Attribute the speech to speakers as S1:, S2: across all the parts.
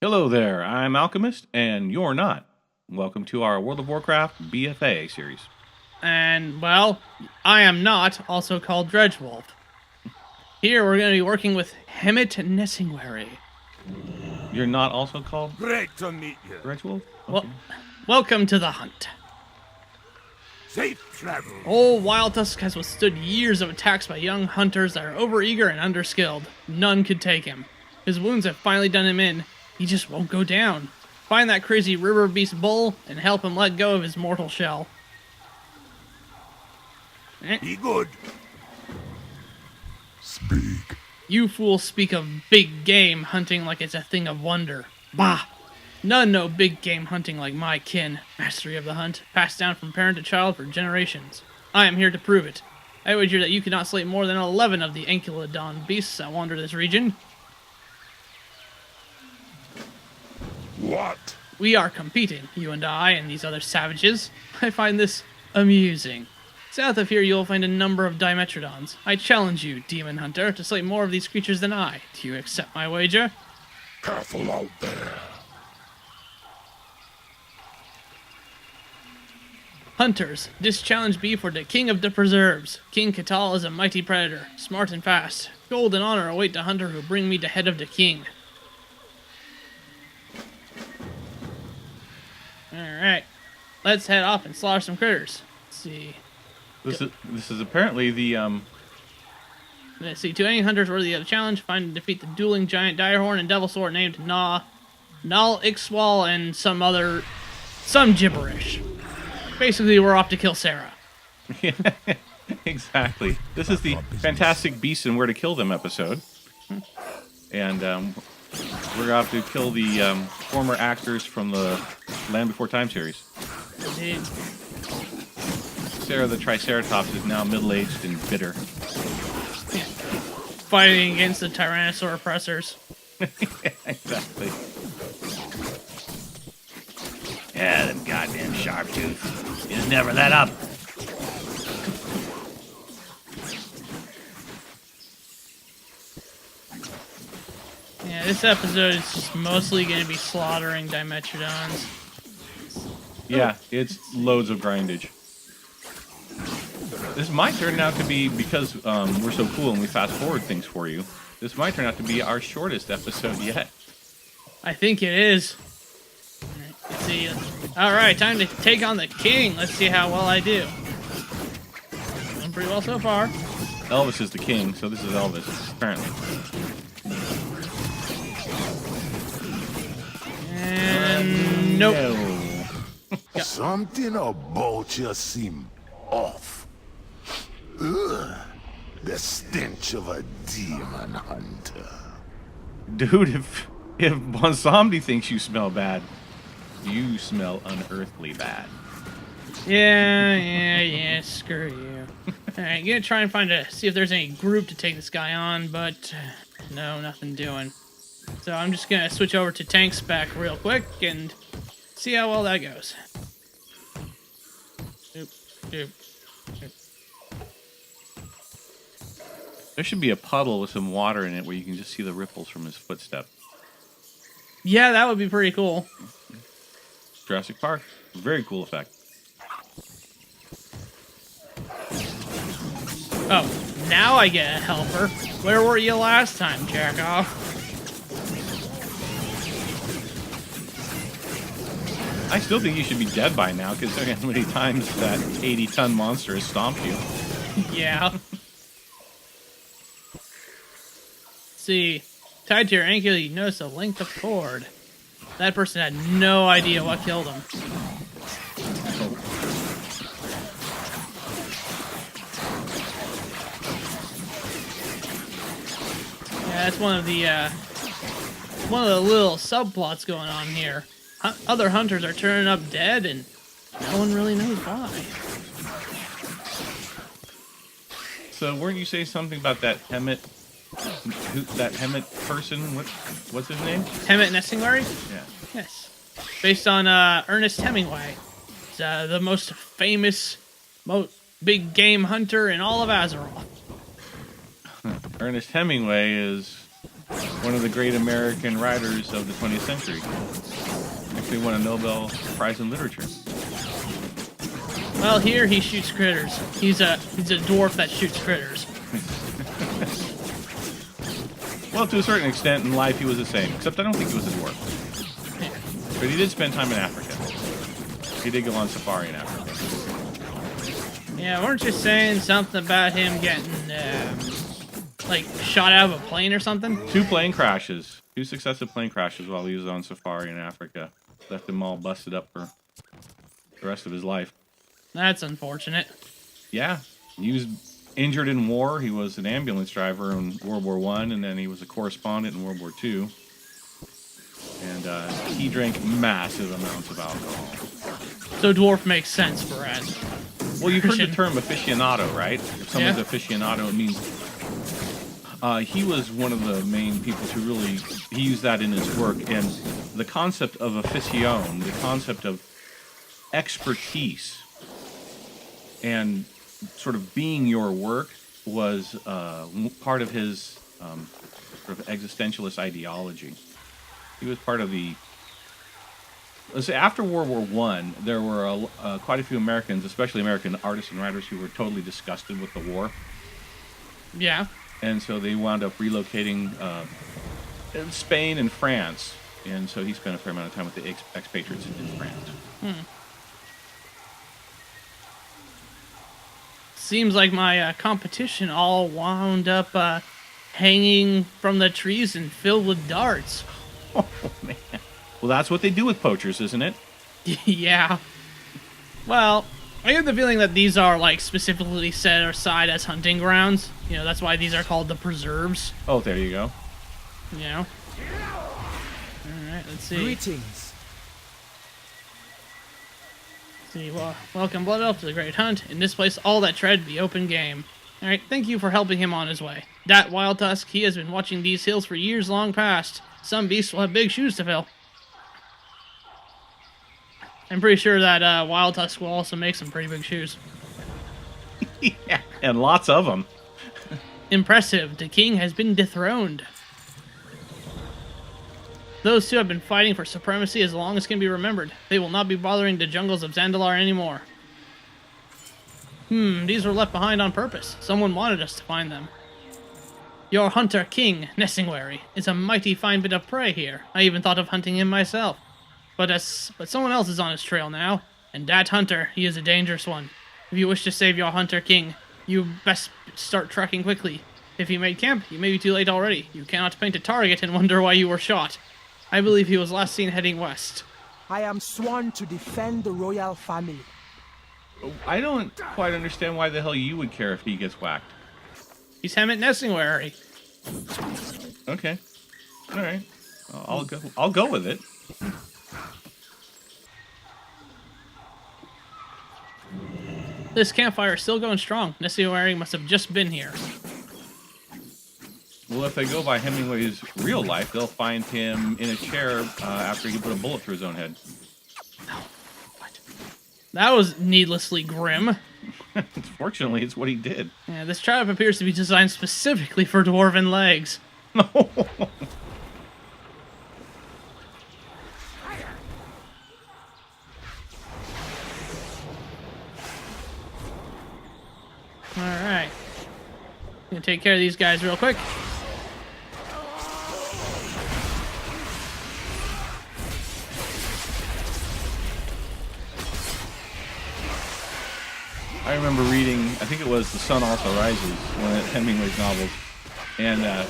S1: Hello there, I'm Alchemist, and you're not. Welcome to our World of Warcraft BFA series.
S2: And, well, I am not, also called Dredgewolf. Here we're going to be working with Hemet Nessingwary.
S1: You're not also called
S3: Great to meet you.
S1: Dredgewolf?
S2: Well, welcome to the hunt.
S3: Safe travel.
S2: Old Wild Tusk has withstood years of attacks by young hunters that are overeager and underskilled. None could take him. His wounds have finally done him in. He just won't go down. Find that crazy river beast bull and help him let go of his mortal shell.
S3: Be good.
S4: Speak.
S2: You fools speak of big game hunting like it's a thing of wonder. Bah! None know big game hunting like my kin. Mastery of the hunt, passed down from parent to child for generations. I am here to prove it. I wager that you cannot slay more than 11 of the Ankylodon beasts that wander this region.
S4: What?
S2: We are competing, you and I and these other savages. I find this amusing. South of here you will find a number of Dimetrodons. I challenge you, demon hunter, to slay more of these creatures than I. Do you accept my wager?
S4: Careful out there.
S2: Hunters, this challenge be for the king of the preserves. King Catal is a mighty predator, smart and fast. Gold and honor await the hunter who bring me the head of the king. Alright, let's head off and slaughter some critters. Let's see.
S1: This is apparently the,
S2: Let's see, to any hunters worthy of the challenge, find and defeat the dueling giant direhorn and devil sword named Null Ixwal and some gibberish. Basically, we're off to kill Sarah.
S1: exactly. This is the Fantastic Beasts and Where to Kill Them episode. And, we're going to have to kill the, former actors from the Land Before Time series.
S2: Indeed.
S1: Sarah the Triceratops is now middle-aged and bitter.
S2: Fighting against the Tyrannosaur oppressors.
S1: exactly.
S3: Yeah, them goddamn sharp tooth. Just never let up.
S2: Yeah, this episode is just mostly going to be slaughtering Dimetrodons.
S1: Yeah, it's loads of grindage. This might turn out to be, because we're so cool and we fast forward things for you, this might turn out to be our shortest episode yet.
S2: I think it is. Let's see. Alright, time to take on the king. Let's see how well I do. Doing pretty well so far.
S1: Elvis is the king, so this is Elvis, apparently.
S2: And nope.
S1: No.
S4: Something about you seem off. Ugh. The stench of a demon hunter.
S1: Dude, if Bonsamdi thinks you smell bad, you smell unearthly bad.
S2: Yeah, screw you. Alright, gonna try and see if there's any group to take this guy on, but no, nothing doing. So I'm just gonna switch over to tank spec real quick and see how well that goes. Oop.
S1: There should be a puddle with some water in it where you can just see the ripples from his footstep.
S2: Yeah, that would be pretty cool.
S1: Jurassic Park, very cool effect.
S2: Oh, now I get a helper. Where were you last time, Jackoff?
S1: I still think you should be dead by now, considering how many times that 80-ton monster has stomped you.
S2: Yeah. See, tied to your ankle, you notice a length of cord. That person had no idea what killed him. Yeah, that's one of the little subplots going on here. Other hunters are turning up dead, and no one really knows why.
S1: So, weren't you saying something about that Hemet? That Hemet person? What's his name?
S2: Hemet Nessingwary?
S1: Yeah.
S2: Yes. Based on Ernest Hemingway. He's the most famous big game hunter in all of Azeroth.
S1: Ernest Hemingway is One of the great American writers of the 20th century. Actually won a Nobel Prize in Literature.
S2: Well, here he shoots critters. He's a dwarf that shoots critters.
S1: Well, to a certain extent in life he was the same, except I don't think he was a dwarf.
S2: Yeah.
S1: But he did spend time in Africa. He did go on safari in Africa.
S2: Yeah, weren't you saying something about him getting, like, shot out of a plane or something?
S1: 2 plane crashes. 2 successive plane crashes while he was on safari in Africa. Left him all busted up for the rest of his life.
S2: That's unfortunate.
S1: Yeah. He was injured in war. He was an ambulance driver in World War I, and then he was a correspondent in World War II. And he drank massive amounts of alcohol.
S2: So dwarf makes sense for us.
S1: Well, you've heard the term aficionado, right? If someone's
S2: Yeah.
S1: aficionado, it means he was one of the main people to really, he used that in his work. And the concept of afición, the concept of expertise and sort of being your work was part of his sort of existentialist ideology. He was part of the... Let's say after World War I, there were quite a few Americans, especially American artists and writers, who were totally disgusted with the war.
S2: Yeah.
S1: And so they wound up relocating in Spain and France. And so he spent a fair amount of time with the expatriates in France.
S2: Seems like my competition all wound up hanging from the trees and filled with darts.
S1: Oh, man. Well, that's what they do with poachers, isn't it?
S2: Yeah. Well, I get the feeling that these are, like, specifically set aside as hunting grounds. You know, that's why these are called the preserves.
S1: Oh, there you go.
S2: You know? Alright, let's see.
S5: Greetings.
S2: Well, welcome, Blood Elf, to the Great Hunt. In this place, all that tread be open game. Alright, thank you for helping him on his way. Dat Wild Tusk, he has been watching these hills for years long past. Some beasts will have big shoes to fill. I'm pretty sure that Wild Tusk will also make some pretty big shoes.
S1: Yeah, and lots of them.
S2: Impressive, the king has been dethroned. Those two have been fighting for supremacy as long as can be remembered. They will not be bothering the jungles of Zandalar anymore. These were left behind on purpose. Someone wanted us to find them. Your hunter king, Nessingwary, is a mighty fine bit of prey here. I even thought of hunting him myself. But someone else is on his trail now, and that hunter, he is a dangerous one. If you wish to save your hunter king, you best start tracking quickly. If he made camp, you may be too late already. You cannot paint a target and wonder why you were shot. I believe he was last seen heading west.
S5: I am sworn to defend the royal family.
S1: I don't quite understand why the hell you would care if he gets whacked.
S2: He's Hemant Nessingwary.
S1: Okay. All right. I'll go with it.
S2: This campfire is still going strong. Nessingwary must have just been here.
S1: Well, if they go by Hemingway's real life, they'll find him in a chair after he put a bullet through his own head.
S2: That was needlessly grim.
S1: Fortunately, it's what he did.
S2: Yeah, this tribe appears to be designed specifically for dwarven legs. Alright. Gonna take care of these guys real quick.
S1: I remember reading, I think it was The Sun Also Rises, one of Hemingway's novels, and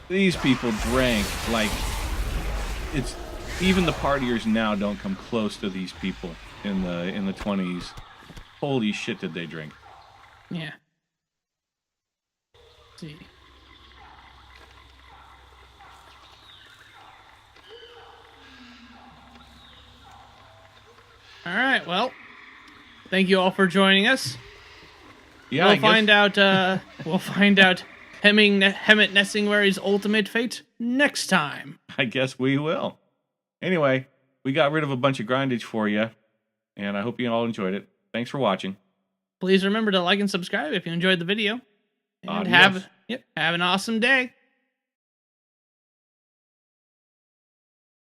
S1: these people drank like it's even the partiers now don't come close to these people in the 20s. Holy shit, did they drink?
S2: Yeah. Let's see. Alright, well. Thank you all for joining us.
S1: Yeah,
S2: We'll find out Hemant Nessingwary's ultimate fate next time.
S1: I guess we will. Anyway, we got rid of a bunch of grindage for you, and I hope you all enjoyed it. Thanks for watching.
S2: Please remember to like and subscribe if you enjoyed the video. And
S1: Adios.
S2: have an awesome day.